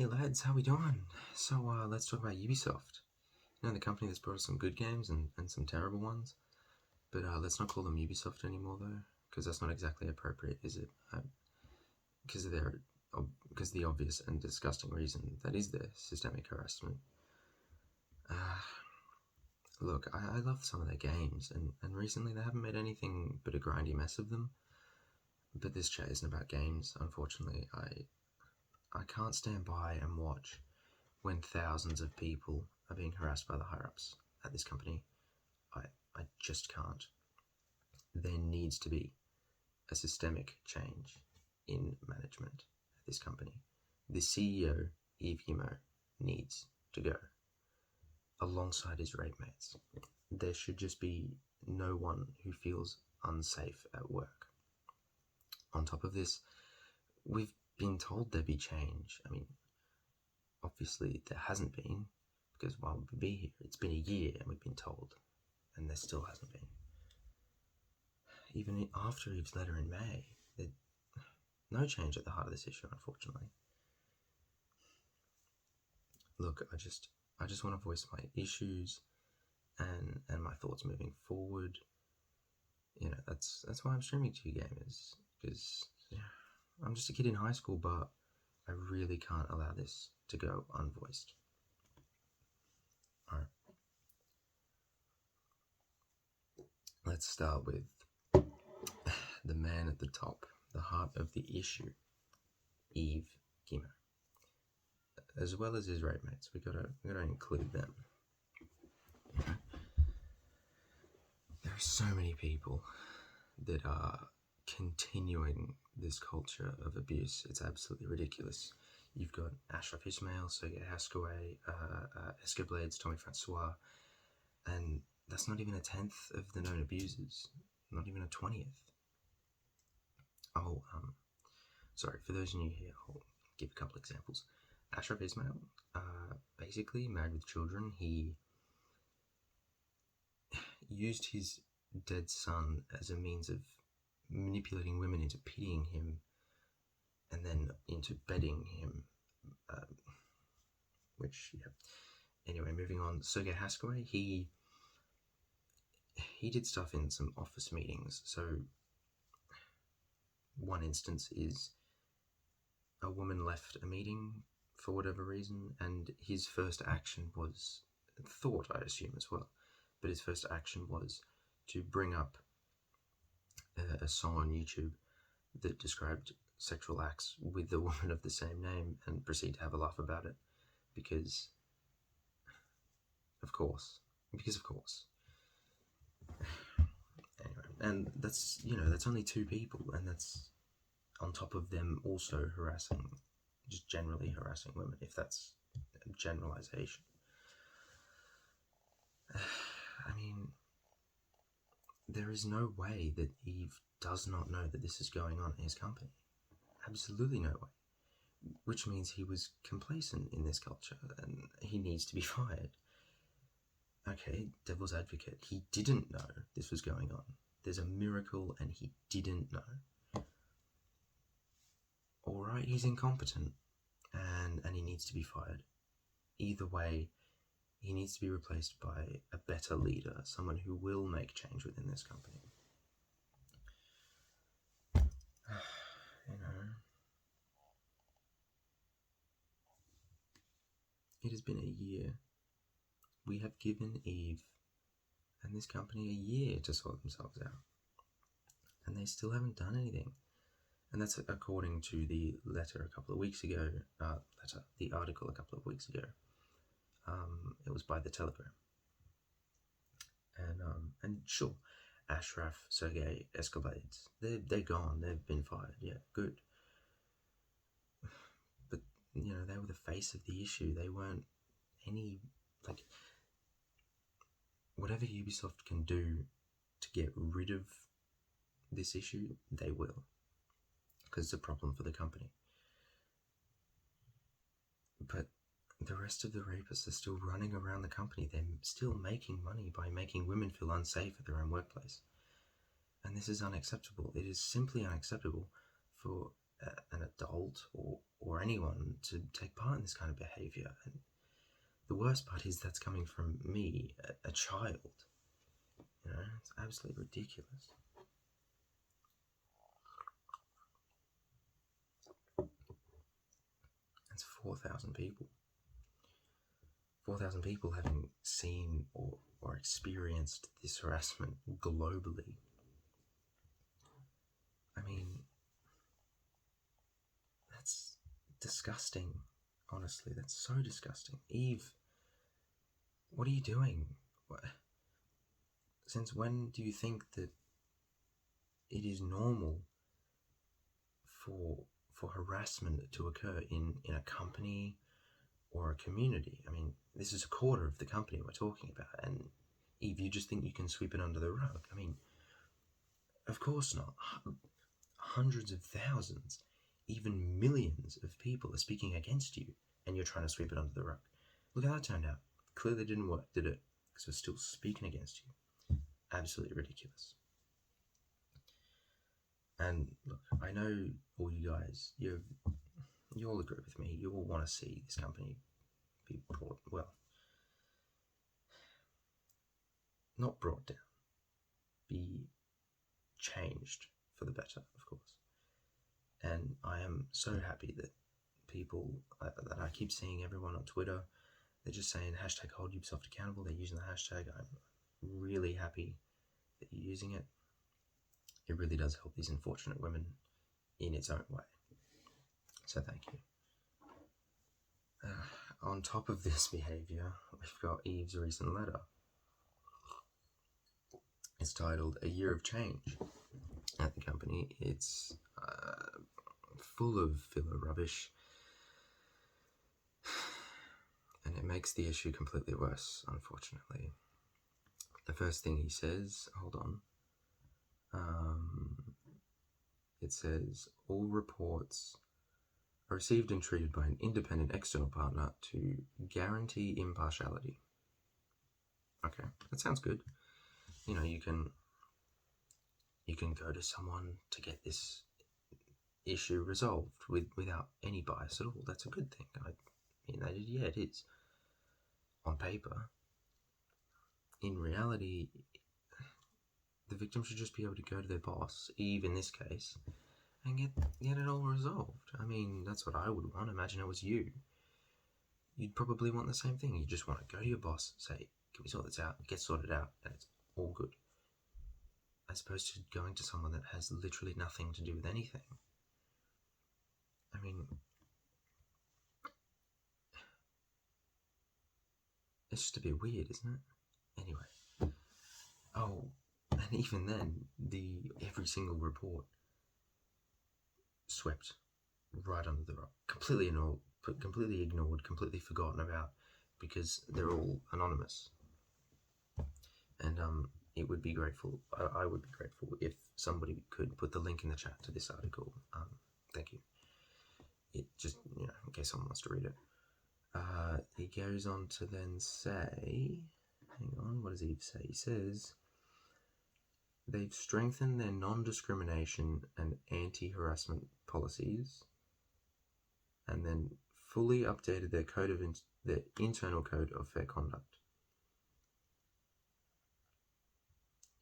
Hey lads, how we doing? So let's talk about Ubisoft. You know, the company that's brought us some good games and some terrible ones. But let's not call them Ubisoft anymore though, because that's not exactly appropriate, is it? Because of their because the obvious and disgusting reason that is their systemic harassment. Look, I love some of their games, and recently they haven't made anything but a grindy mess of them. But this chat isn't about games, unfortunately. I can't stand by and watch when thousands of people are being harassed by the higher ups at this company. I just can't. There needs to be a systemic change in management at this company. The CEO, Yves Guillemot, needs to go alongside his rape mates. There should just be no one who feels unsafe at work. On top of this, we've been told there'd be change. I mean, obviously there hasn't been, because while we've been here, it's been a year and we've been told, and there still hasn't been. Even after Eve's letter in May, no change at the heart of this issue, unfortunately. Look, I just want to voice my issues and my thoughts moving forward. You know, that's why I'm streaming to you gamers, because I'm just a kid in high school, but I really can't allow this to go unvoiced. Alright. Let's start with the man at the top, the heart of the issue, Yves Guillemot. As well as his rape mates, we gotta include them. There are so many people that are continuing this culture of abuse. It's absolutely ridiculous. You've got Ashraf Ismail, Sergei Haskaway, Escablades, Tommy Francois, and that's not even a 10th of the known abusers, not even a 20th. Sorry, for those new here, I'll give a couple examples. Ashraf Ismail, basically married with children, he used his dead son as a means of manipulating women into pitying him and then into bedding him, Anyway, moving on. Sergei Haskaway, he did stuff in some office meetings. So one instance is a woman left a meeting for whatever reason, and his first action was, thought I assume as well, but his first action was to bring up a song on YouTube that described sexual acts with the woman of the same name and proceed to have a laugh about it because of course. Anyway, and that's only two people, and that's on top of them also just generally harassing women, if that's a generalization. I mean, there is no way that Yves does not know that this is going on in his company. Absolutely no way. Which means he was complacent in this culture and he needs to be fired. Okay, devil's advocate. He didn't know this was going on. There's a miracle and he didn't know. Alright, he's incompetent and he needs to be fired. Either way, he needs to be replaced by a better leader, someone who will make change within this company. It has been a year. We have given Yves and this company a year to sort themselves out. And they still haven't done anything. And that's according to the letter a couple of weeks ago. The article a couple of weeks ago. It was by the Telegram. And sure, Ashraf, Sergei, Escablades, they're gone. They've been fired. Yeah, good. But they were the face of the issue. They weren't whatever Ubisoft can do to get rid of this issue, they will, because it's a problem for the company. But the rest of the rapists are still running around the company. They're still making money by making women feel unsafe at their own workplace. And this is unacceptable. It is simply unacceptable for an adult or anyone to take part in this kind of behavior. And the worst part is that's coming from me, a child. You know, it's absolutely ridiculous. That's 4,000 people. 4,000 people having seen or experienced this harassment globally. I mean, that's disgusting. Honestly, that's so disgusting. Eve, what are you doing? Since when do you think that it is normal for harassment to occur in a company or a community? I mean, this is a quarter of the company we're talking about, and Eve, you just think you can sweep it under the rug? I mean, of course not. Hundreds of thousands, even millions of people are speaking against you, and you're trying to sweep it under the rug. Look how that turned out. Clearly didn't work, did it? Because we're still speaking against you. Absolutely ridiculous. And look, I know all you guys, you all agree with me. You all want to see this company be brought, well, not brought down, be changed for the better, of course. And I am so happy that people, that I keep seeing everyone on Twitter, they're just saying hashtag hold Ubisoft accountable. They're using the hashtag. I'm really happy that you're using it. It really does help these unfortunate women in its own way. So thank you. On top of this behaviour, we've got Eve's recent letter. It's titled A Year of Change at the company. It's full of filler rubbish, and it makes the issue completely worse, unfortunately. The first thing he says, hold on, it says, all reports are received and treated by an independent external partner to guarantee impartiality. Okay, that sounds good. You know, you can go to someone to get this issue resolved without any bias at all. That's a good thing. Yeah, it is. On paper. In reality, the victim should just be able to go to their boss, Eve in this case, and get it all resolved. I mean, that's what I would want. Imagine it was you. You'd probably want the same thing. You just want to go to your boss, say, can we sort this out? Get sorted out, and it's all good. As opposed to going to someone that has literally nothing to do with anything. I mean, it's just a bit weird, isn't it? Anyway. Oh, and even then, every single report swept right under the rug. Completely ignored, completely forgotten about, because they're all anonymous. And it would be grateful. I would be grateful if somebody could put the link in the chat to this article. Thank you. It just, in case someone wants to read it. He goes on to then say, hang on, what does he say? He says, they've strengthened their non-discrimination and anti-harassment policies, and then fully updated their their internal code of fair conduct.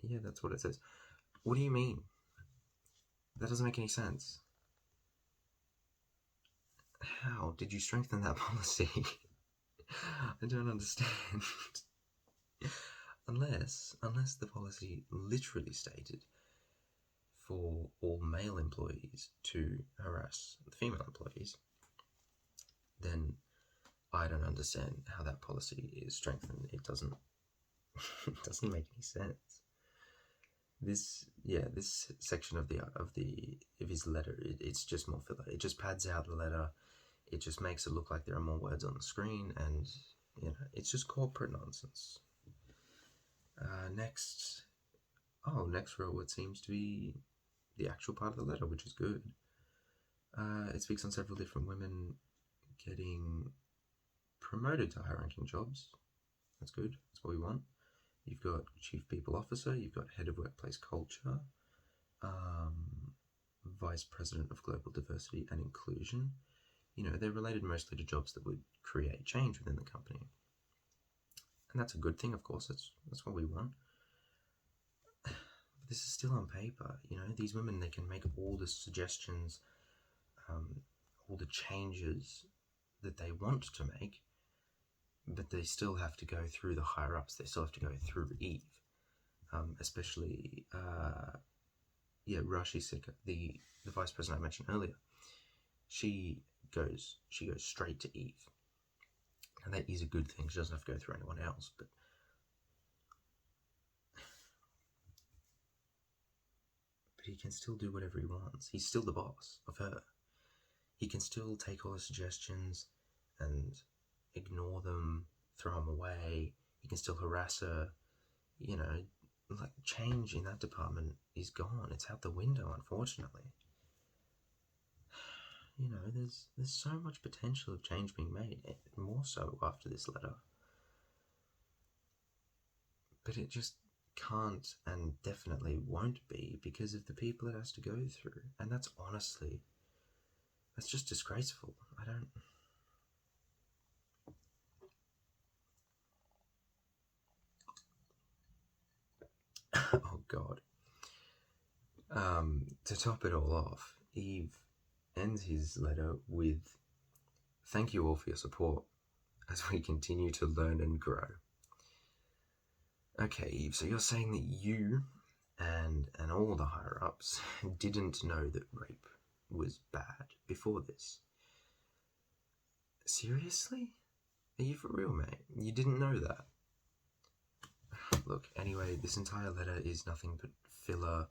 Yeah, that's what it says. What do you mean? That doesn't make any sense. How did you strengthen that policy? I don't understand. Unless the policy literally stated for all male employees to harass the female employees, then I don't understand how that policy is strengthened. It doesn't make any sense. This section of his letter, it's just more filler. It just pads out the letter. It just makes it look like there are more words on the screen, and it's just corporate nonsense. Next row, it seems to be the actual part of the letter, which is good. It speaks on several different women getting promoted to high-ranking jobs. That's good. That's what we want. You've got Chief People Officer. You've got Head of Workplace Culture. vice president of global diversity and inclusion. You know, they're related mostly to jobs that would create change within the company. And that's a good thing, of course. That's what we want. But this is still on paper. You know, these women, they can make all the suggestions, all the changes that they want to make, but they still have to go through the higher ups. They still have to go through Eve, especially Rashi Sika, the vice president I mentioned earlier. She goes straight to Eve, and that is a good thing. She doesn't have to go through anyone else, but he can still do whatever he wants. He's still the boss of her. He can still take all the suggestions and ignore them, throw them away. He can still harass her. You know, like, change in that department is gone. It's out the window, unfortunately. You know, there's so much potential of change being made, more so after this letter. But it just can't and definitely won't be because of the people it has to go through. And that's just disgraceful. Oh, God. To top it all off, Eve ends his letter with, "Thank you all for your support as we continue to learn and grow." Okay, Eve, so you're saying that you and all the higher-ups didn't know that rape was bad before this? Seriously? Are you for real, mate? You didn't know that? Look, anyway, this entire letter is nothing but filler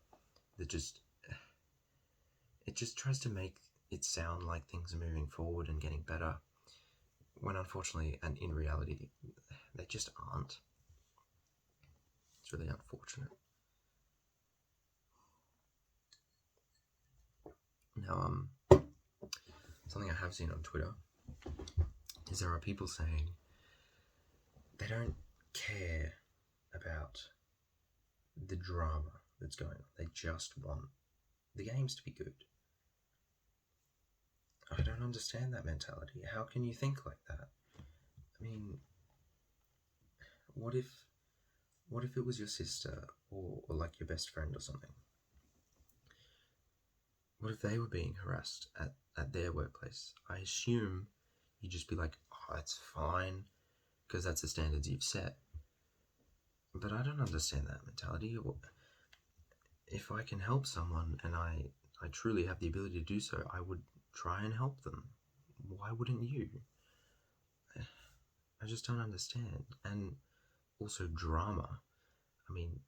that just tries to make it sound like things are moving forward and getting better, when unfortunately and in reality they just aren't. It's really unfortunate. Now, something I have seen on Twitter is there are people saying they don't care about the drama that's going on. They just want the games to be good. I don't understand that mentality. How can you think like that? I mean, what if it was your sister or like your best friend or something? What if they were being harassed at their workplace? I assume you'd just be like, "Oh, it's fine," because that's the standards you've set. But I don't understand that mentality. If I can help someone and I truly have the ability to do so, I would try and help them. Why wouldn't you? I just don't understand. And also drama. I mean,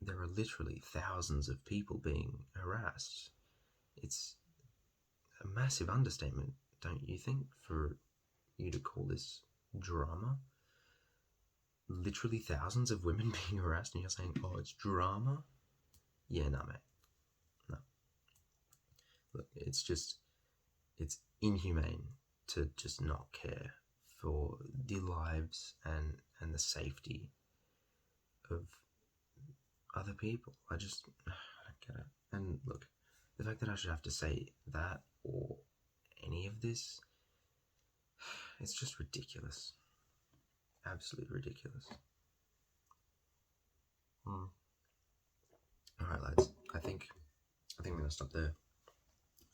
there are literally thousands of people being harassed. It's a massive understatement, don't you think, for you to call this drama? Literally thousands of women being harassed and you're saying, "Oh, it's drama"? Yeah, no, mate. No. Look, it's inhumane to just not care for the lives and the safety of other people. I don't get it. And look, the fact that I should have to say that or any of this, it's just ridiculous. Absolutely ridiculous. Alright, lads, I think I'm going to stop there.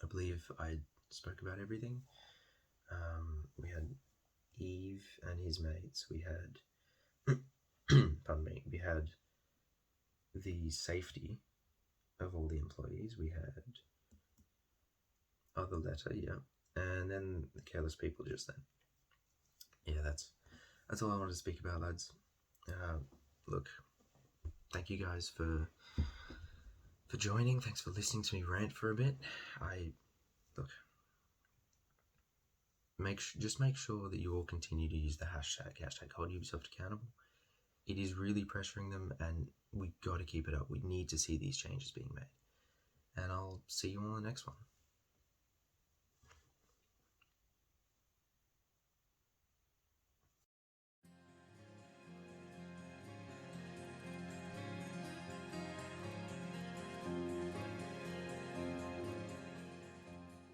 I believe I spoke about everything. We had Eve and his mates. We had, pardon me, we had the safety of all the employees. We had other letter, yeah, and then the careless people just then. Yeah, that's all I wanted to speak about, lads. Look, thank you guys for joining. Thanks for listening to me rant for a bit. Just make sure that you all continue to use the hashtag hold Ubisoft accountable. It is really pressuring them, and we got to keep it up. We need to see these changes being made. And I'll see you on the next one.